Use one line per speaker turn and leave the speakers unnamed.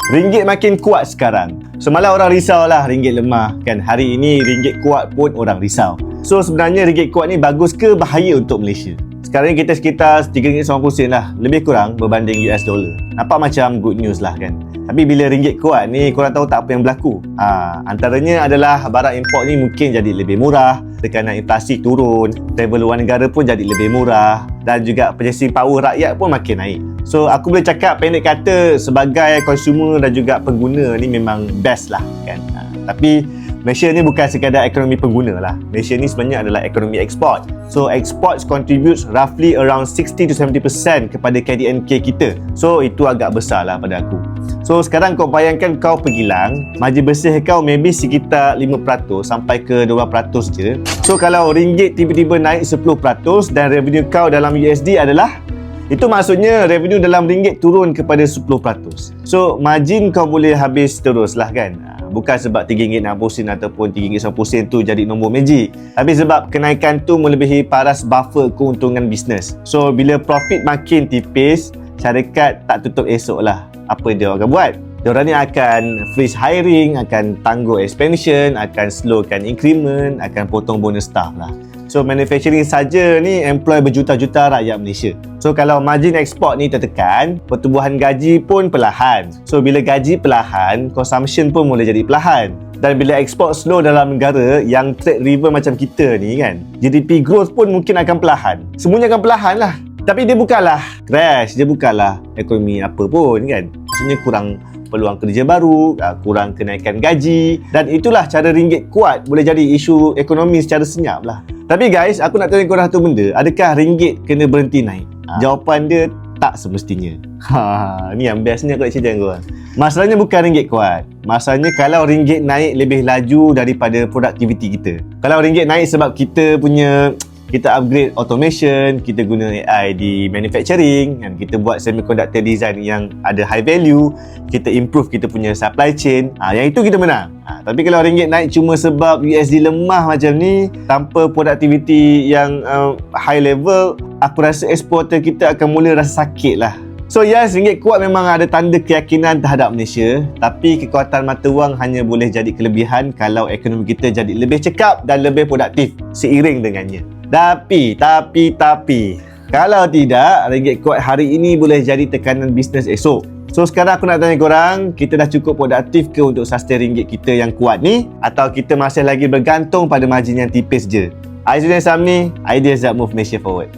Ringgit makin kuat sekarang. Semalam orang risau lah ringgit lemah kan. Hari ini ringgit kuat pun orang risau. So sebenarnya ringgit kuat ni bagus ke bahaya untuk Malaysia? Sekarang ni kita sekitar RM3.90 lah, lebih kurang berbanding US dollar. Nampak macam good news lah kan. Tapi bila ringgit kuat ni, korang tahu tak apa yang berlaku? Antaranya adalah barang import ni mungkin jadi lebih murah, tekanan inflasi turun, travel luar negara pun jadi lebih murah, dan juga purchasing power rakyat pun makin naik. So aku boleh cakap pendek kata sebagai consumer dan juga pengguna ni memang best lah kan. Tapi Malaysia ni bukan sekadar ekonomi pengguna lah. Malaysia ni sebenarnya adalah ekonomi ekspor. So exports contributes roughly around 60-70% kepada KDNK kita. So itu agak besar lah pada aku. So sekarang kau bayangkan kau pergilang, margin bersih kau maybe sekitar 5% sampai ke 20% je. So kalau ringgit tiba-tiba naik 10% dan revenue kau dalam USD adalah, itu maksudnya revenue dalam ringgit turun kepada 10%. So margin kau boleh habis terus lah kan. Bukan sebab RM3.60 ataupun RM3.90 tu jadi nombor magic, tapi sebab kenaikan tu melebihi paras buffer keuntungan bisnes. So bila profit makin tipis, syarikat tak tutup esok lah. Apa dia akan buat? Diorang ni akan freeze hiring, akan tangguh expansion, akan slowkan increment, akan potong bonus staff lah. So manufacturing saja ni employ berjuta-juta rakyat Malaysia. So kalau margin ekspor ni tertekan, pertumbuhan gaji pun perlahan. So bila gaji perlahan, consumption pun boleh jadi perlahan. Dan bila ekspor slow dalam negara yang trade river macam kita ni kan, GDP growth pun mungkin akan perlahan. Semuanya akan perlahan lah. Tapi dia bukanlah crash, dia bukanlah ekonomi apa pun kan. Maksudnya kurang peluang kerja baru, kurang kenaikan gaji, dan itulah cara ringgit kuat boleh jadi isu ekonomi secara senyap lah. Tapi guys, aku nak tanya korang satu benda, adakah ringgit kena berhenti naik? Jawapan dia tak semestinya. Ni yang bestnya aku nak cerita dengan korang. Masalahnya bukan ringgit kuat. Masalahnya kalau ringgit naik lebih laju daripada produktiviti kita. Kalau ringgit naik sebab kita upgrade automation, kita guna AI di manufacturing, dan kita buat semiconductor design yang ada high value, kita improve kita punya supply chain, yang itu kita menang. Tapi kalau ringgit naik cuma sebab USD lemah macam ni, tanpa productivity yang high level, aku rasa eksporter kita akan mula rasa sakit lah. So yes, ringgit kuat memang ada tanda keyakinan terhadap Malaysia, tapi kekuatan mata wang hanya boleh jadi kelebihan kalau ekonomi kita jadi lebih cekap dan lebih produktif seiring dengannya. Tapi kalau tidak, ringgit kuat hari ini boleh jadi tekanan bisnes esok. So sekarang aku nak tanya korang, kita dah cukup produktif ke untuk sustain ringgit kita yang kuat ni, atau kita masih lagi bergantung pada margin yang tipis je? Aizudin Samni, Ideas That Move Malaysia Forward.